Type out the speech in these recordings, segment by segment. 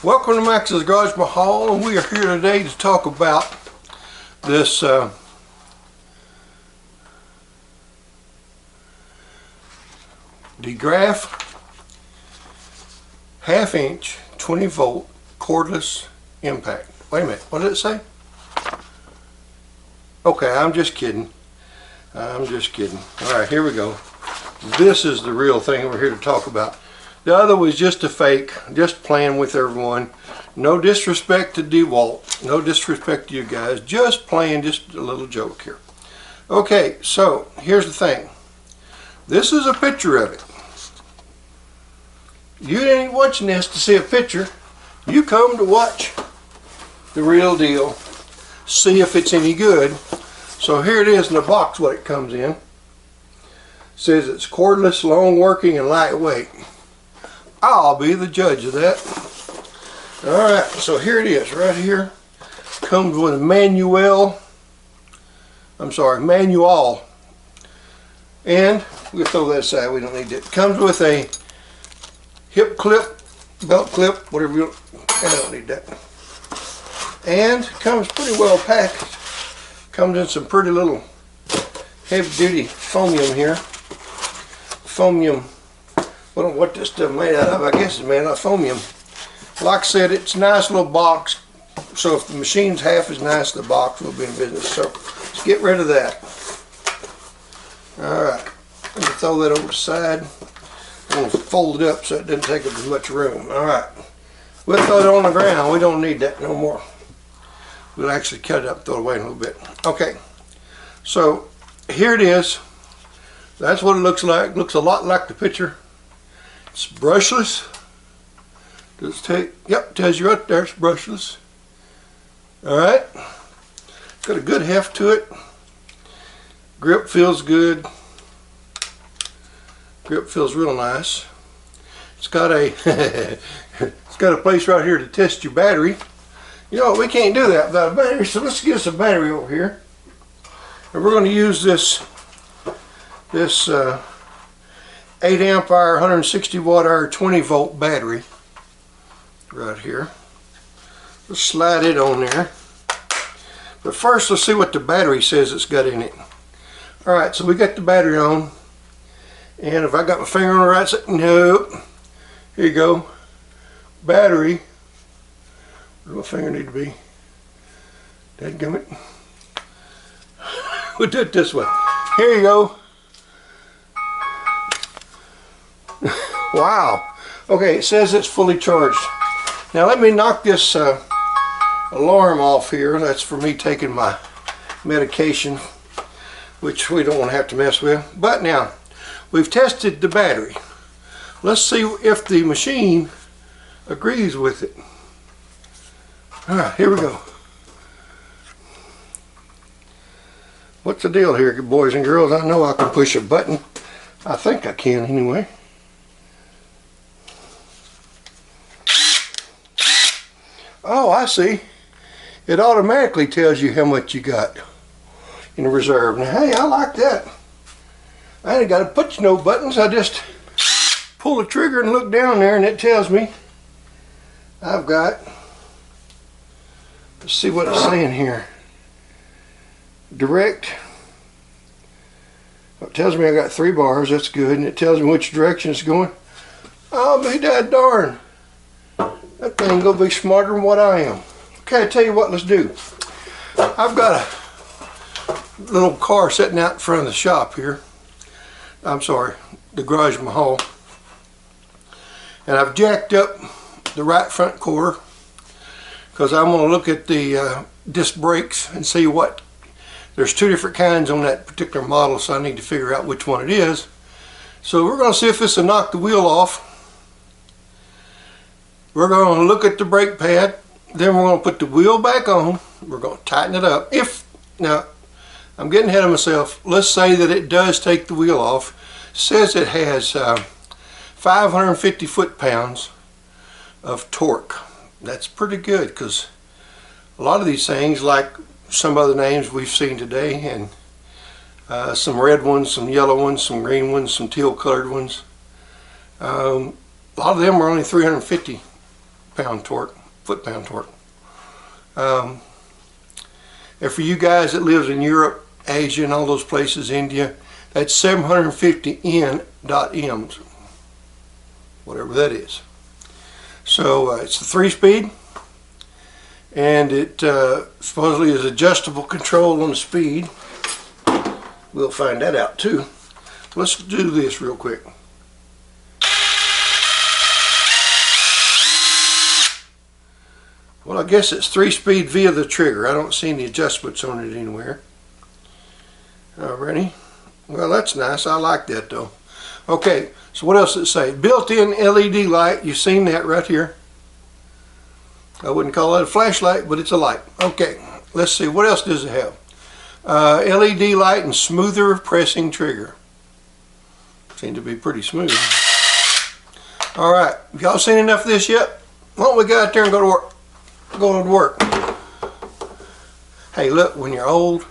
Welcome to Max's Garage Mahal, and we are here today to talk about this DeWraf 1/2 inch 20 volt cordless impact. Wait a minute, what did it say? Okay, I'm just kidding. Alright, here we go. This is the real thing we're here to talk about. The other was just a fake, just playing with everyone. No disrespect to Dewault, no disrespect to you guys, just playing, just a little joke here. Okay, so here's the thing. This is a picture of it. You ain't watching this to see a picture. You come to watch the real deal, see if it's any good. So here it is in the box, what it comes in. It says it's cordless, long working, and lightweight. I'll be the judge of that. Alright, so here it is, right here. Comes with a manual. And we'll throw that aside, we don't need that. Comes with a hip clip, belt clip, whatever you want. I don't need that. And comes pretty well packaged. Comes in some pretty little heavy duty foamium here. Foamium. I don't know what this stuff made out of. I guess it's made out of foamium. Like I said, it's a nice little box. So if the machine's half as nice as the box, we'll be in business. So let's get rid of that. Alright. Let me throw that over the side. I'm going to fold it up so it doesn't take up as much room. Alright. We'll throw it on the ground. We don't need that no more. We'll actually cut it up and throw it away in a little bit. Okay. So here it is. That's what it looks like. It looks a lot like the picture. It's brushless. Does it take? Yep, tells you right there it's brushless. Alright. Got a good heft to it. Grip feels good. Grip feels real nice. It's got a it's got a place right here to test your battery. You know, we can't do that without a battery, so let's get us a battery over here. And we're going to use this 8 amp hour 160 watt hour 20 volt battery right here. Let's slide it on there, but first let's see what the battery says it's got in it. Alright, so we got the battery on, and if I got my finger on the right side, nope, here you go, battery. Where does my finger need to be? Dadgummit. We'll do it this way. Here you go. Wow. Okay, it says it's fully charged. Now let me knock this alarm off here. That's for me taking my medication, which we don't want to have to mess with. But now, we've tested the battery. Let's see if the machine agrees with it. Alright, here we go. What's the deal here, boys and girls? I know I can push a button. I think I can anyway. Oh, I see. It automatically tells you how much you got in reserve. Now, hey, I like that. I ain't got to push no buttons. I just pull the trigger and look down there, and it tells me I've got, let's see what it's saying here. Direct. It tells me I got 3 bars. That's good. And it tells me which direction it's going. I'll be that darn. That thing gonna be smarter than what I am. Okay, I tell you what, let's do. I've got a little car sitting out in front of the shop here. I'm sorry, the Garage Mahal. And I've jacked up the right front quarter because I want to look at the disc brakes and see what. There's 2 different kinds on that particular model, so I need to figure out which one it is. So we're going to see if this will knock the wheel off. We're going to look at the brake pad, then we're going to put the wheel back on. We're going to tighten it up. Now, I'm getting ahead of myself. Let's say that it does take the wheel off. It says it has 550 foot-pounds of torque. That's pretty good, because a lot of these things, like some other names we've seen today, and some red ones, some yellow ones, some green ones, some teal colored ones, a lot of them are only 350 pound torque, foot-pound torque. And for you guys that lives in Europe, Asia, and all those places, India, that's 750 N.Ms, whatever that is. So it's a 3-speed, and it supposedly is adjustable control on the speed. We'll find that out too. Let's do this real quick. Well, I guess it's 3-speed via the trigger. I don't see any adjustments on it anywhere. Alrighty. Well, that's nice. I like that though. Okay, so what else does it say? Built-in LED light. You've seen that right here. I wouldn't call it a flashlight, but it's a light. Okay, let's see. What else does it have? LED light and smoother pressing trigger. Seems to be pretty smooth. Alright, y'all seen enough of this yet? Why don't we go out there and go to work? Go to work. Hey, look, when you're old,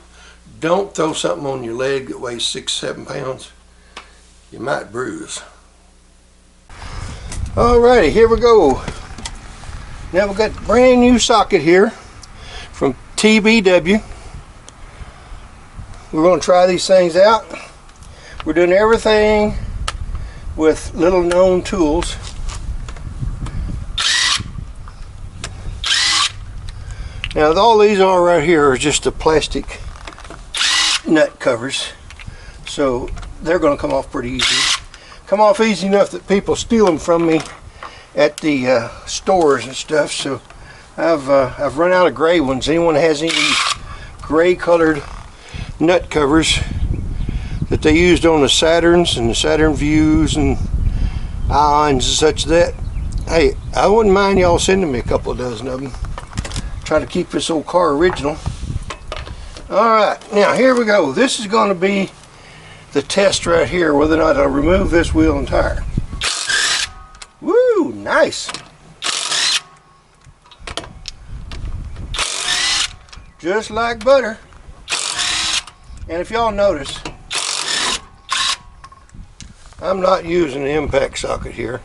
don't throw something on your leg that weighs 6-7 pounds. You might bruise. Alrighty, here we go. Now we've got a brand new socket here from TBW. We're going to try these things out. We're doing everything with little known tools. Now all these are right here are just the plastic nut covers, so they're going to come off pretty easy. Come off easy enough that people steal them from me at the stores and stuff. So I've run out of gray ones. Anyone has any gray colored nut covers that they used on the Saturns and the Saturn Views and Ions and such, that, hey, I wouldn't mind y'all sending me a couple of dozen of them. Try to keep this old car original. Alright, now here we go. This is going to be the test right here, whether or not I'll remove this wheel and tire. Woo, nice. Just like butter. And if y'all notice, I'm not using the impact socket here.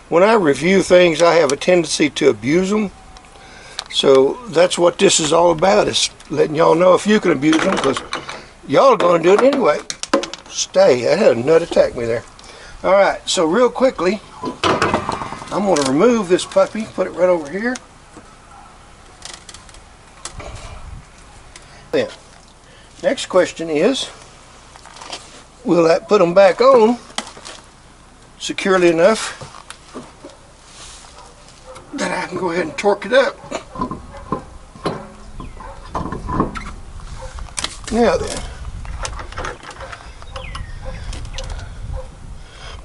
When I review things, I have a tendency to abuse them. So that's what this is all about, is letting y'all know if you can abuse them, because y'all are going to do it anyway. Stay. I had a nut attack me there. Alright, so real quickly, I'm going to remove this puppy, put it right over here. Then, next question is, will that put them back on securely enough that I can go ahead and torque it up? Now then,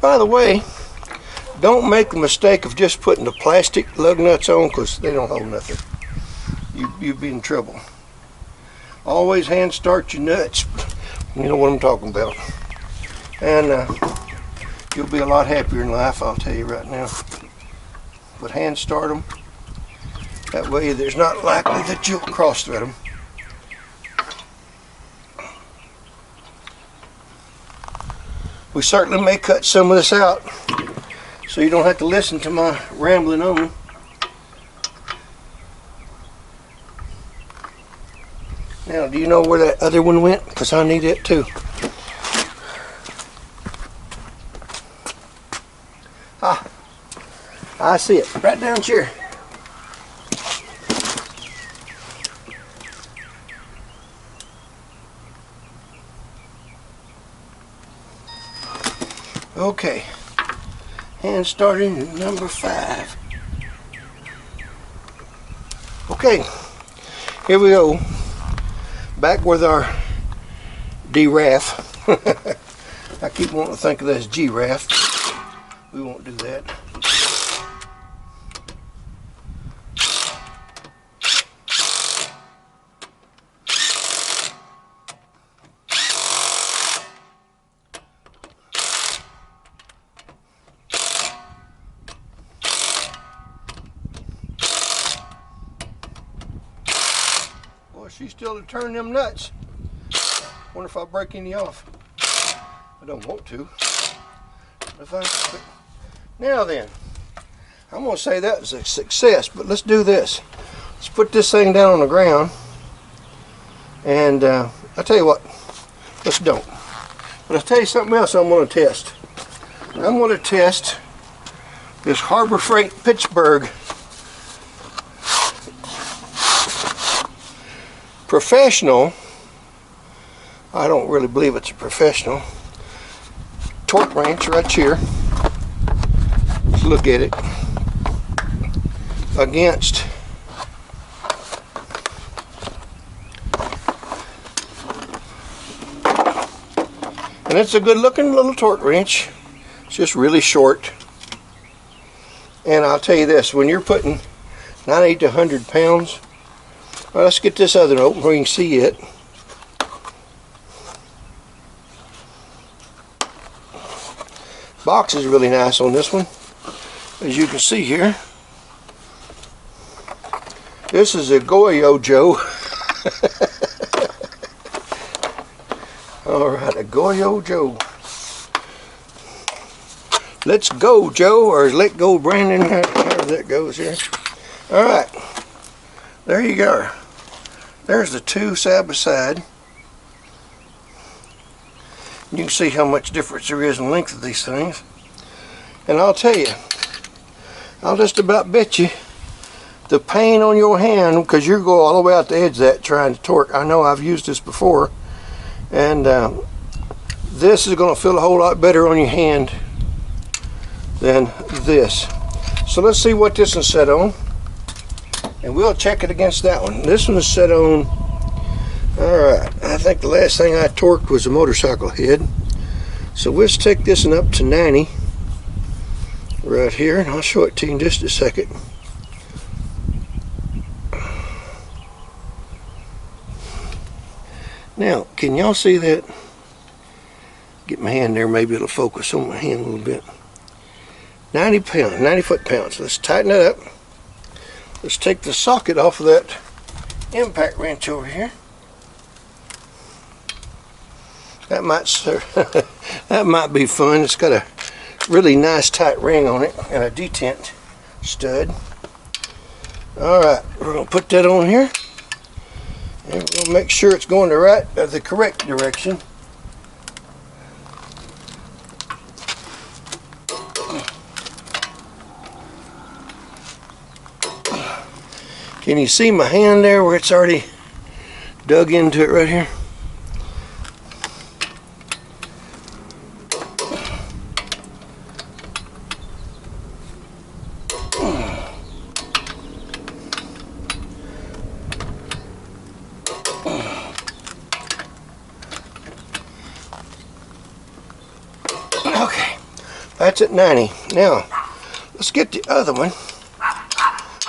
by the way, don't make the mistake of just putting the plastic lug nuts on, because they don't hold nothing. You'd be in trouble. Always hand start your nuts. You know what I'm talking about. And you'll be a lot happier in life, I'll tell you right now. But hand start them. That way there's not likely that you'll cross thread them. We certainly may cut some of this out, so you don't have to listen to my rambling on. Now, do you know where that other one went? Because I need it too. Ah, I see it. Right down here. Okay, hand starting at number 5. Okay, here we go. Back with our DeWraf. I keep wanting to think of that as GRAF. We won't do that. She's still to turn them nuts. Wonder if I'll break any off. I don't want to. If I, now then, I'm going to say that was a success, but let's do this. Let's put this thing down on the ground, and I'll tell you what, let's don't. But I'll tell you something else I'm going to test. I'm going to test this Harbor Freight Pittsburg Professional. I don't really believe it's a professional torque wrench right here. Let's look at it against and it's a good looking little torque wrench. It's just really short. And I'll tell you this, when you're putting 90 to 100 pounds, well, let's get this other open where you can see it. Box is really nice on this one, as you can see here. This is a Goyojo. Alright, a Goyojo. Let's go, Joe, or let go, Brandon, however that goes here. Alright, there you go. There's the two side by side. You can see how much difference there is in length of these things. And I'll tell you, I'll just about bet you the pain on your hand, because you go all the way out the edge of that trying to torque. I know I've used this before, and this is going to feel a whole lot better on your hand than this. So let's see what this is set on, and we'll check it against that one. This one is set on, alright, I think the last thing I torqued was a motorcycle head. So let's take this one up to 90 right here, and I'll show it to you in just a second. Now, can y'all see that? Get my hand there, maybe it'll focus on my hand a little bit. 90 pounds, 90 foot-pounds. Let's tighten it up. Let's take the socket off of that impact wrench over here. That might serve. That might be fun. It's got a really nice tight ring on it and a detent stud. Alright, we're going to put that on here. And we're going to make sure it's going the correct direction. Can you see my hand there where it's already dug into it right here? Okay, that's at 90. Now, let's get the other one.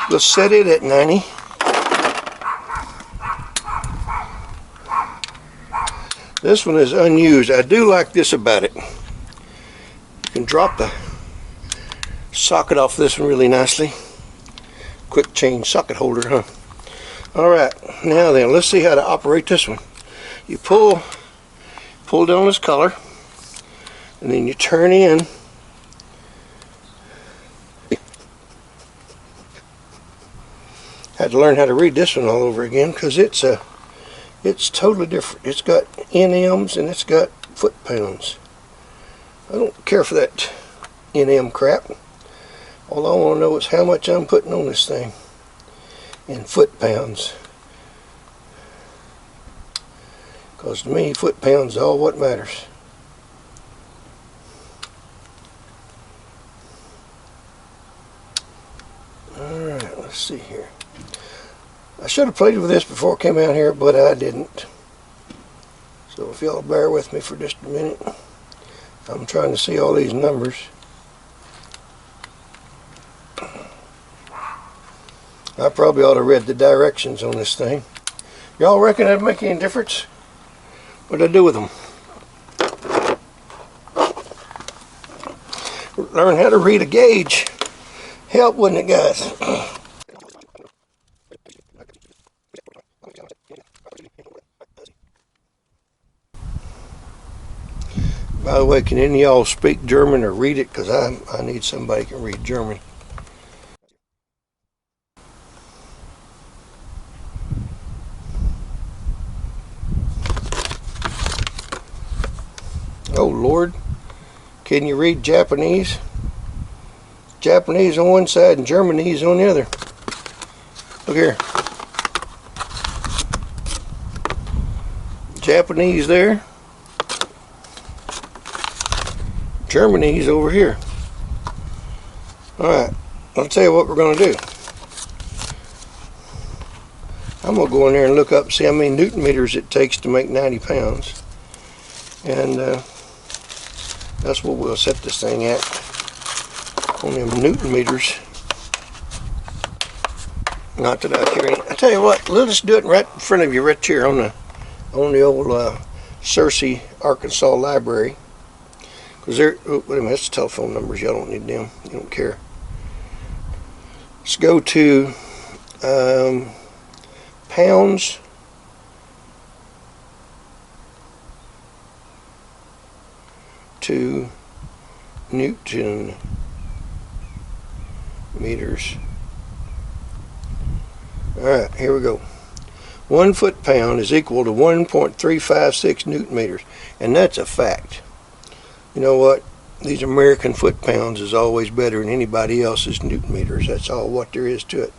We'll set it at 90. This one is unused. I do like this about it. You can drop the socket off this one really nicely. Quick change socket holder, huh? Alright, now then, let's see how to operate this one. You pull down this collar, and then you turn in. Had to learn how to read this one all over again, because it's totally different. It's got NMs and it's got foot-pounds. I don't care for that NM crap. All I want to know is how much I'm putting on this thing in foot-pounds. Because to me, foot-pounds is all what matters. Alright, let's see here. I should have played with this before I came out here, but I didn't. So if y'all bear with me for just a minute, I'm trying to see all these numbers. I probably ought to read the directions on this thing. Y'all reckon that'd make any difference? What'd I do with them? Learn how to read a gauge. Help, wouldn't it, guys? By the way, can any of y'all speak German or read it? Because I need somebody who can read German. Lord. Can you read Japanese? Japanese on one side and Germanese on the other. Look here. Japanese there. Germanese over here. Alright, I'll tell you what we're going to do. I'm going to go in there and look up and see how many Newton meters it takes to make 90 pounds. And that's what we'll set this thing at. On them Newton meters. Not that I care any. I tell you what, let's do it right in front of you, right here on the old Searcy, Arkansas library. Because there, oh, wait a minute, that's the telephone numbers. Y'all don't need them. You don't care. Let's go to pounds to Newton meters. Alright, here we go. 1 foot-pound is equal to 1.356 Newton meters. And that's a fact. You know what? These American foot-pounds is always better than anybody else's Newton meters. That's all what there is to it.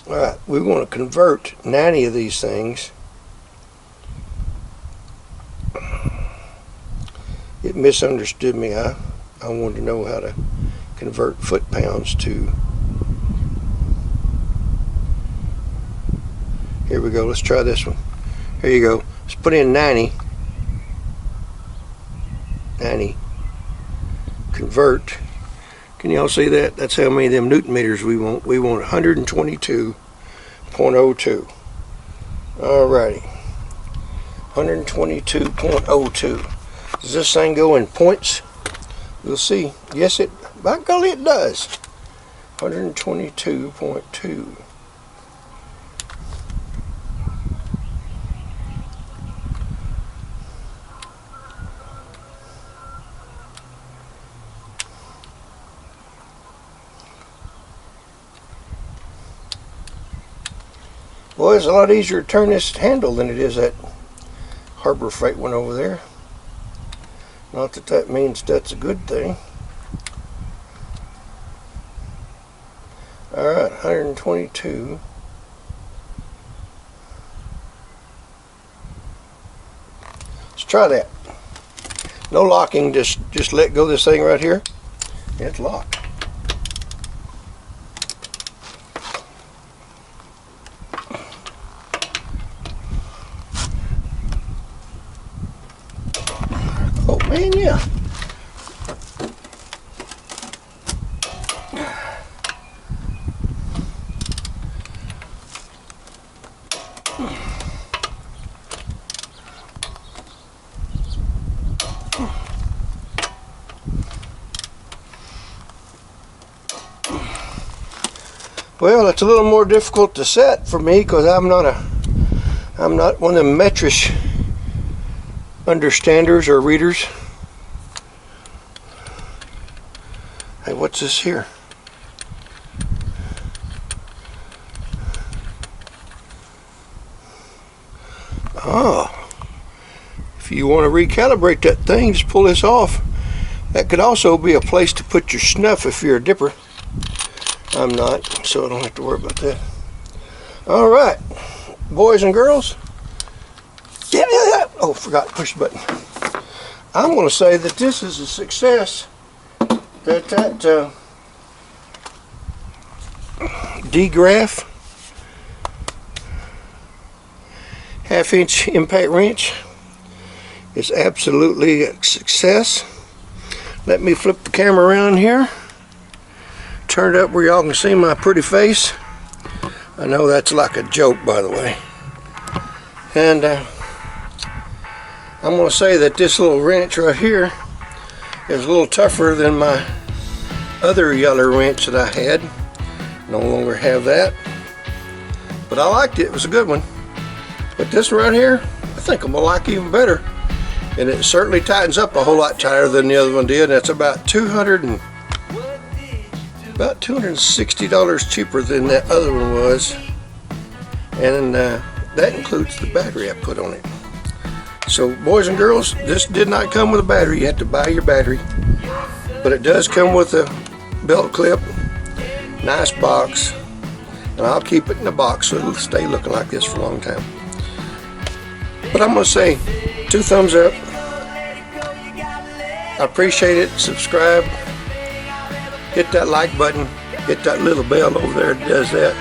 Alright, we want to convert 90 of these things. It misunderstood me. I wanted to know how to convert foot-pounds to... Here we go. Let's try this one. Here you go. Let's put in 90. 90. Convert. Can y'all see that? That's how many of them Newton meters we want. We want 122.02. Alrighty. 122.02. Does this thing go in points? We'll see. Yes, by golly, it does. 122.2. Well, it's a lot easier to turn this handle than it is that Harbor Freight one over there. Not that that means that's a good thing. Alright, 122. Let's try that. No locking, just let go of this thing right here. It's locked. Oh man, yeah. Well, it's a little more difficult to set for me because I'm not one of them metrish understanders or readers. Hey, what's this here? Oh, if you want to recalibrate that thing, just pull this off. That could also be a place to put your snuff if you're a dipper. I'm not, so I don't have to worry about that. All right, boys and girls. Yeah. Oh, forgot to push the button. I'm going to say that this is a success. That DeWraf 1/2-inch impact wrench is absolutely a success. Let me flip the camera around here. Turn it up where y'all can see my pretty face. I know that's like a joke, by the way. And I'm going to say that this little wrench right here is a little tougher than my other yellow wrench that I had. No longer have that. But I liked it. It was a good one. But this one right here, I think I'm going to like even better. And it certainly tightens up a whole lot tighter than the other one did. And it's about $260 cheaper than that other one was. And that includes the battery I put on it. So boys and girls, this did not come with a battery. You have to buy your battery, but it does come with a belt clip, nice box, and I'll keep it in the box so it'll stay looking like this for a long time. But I'm gonna say 2 thumbs up. I appreciate it. Subscribe, hit that like button, hit that little bell over there that does that,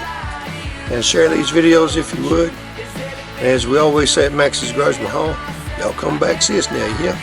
and share these videos if you would. And as we always say at Max's Garage Mahal, y'all come back, see us now, yeah?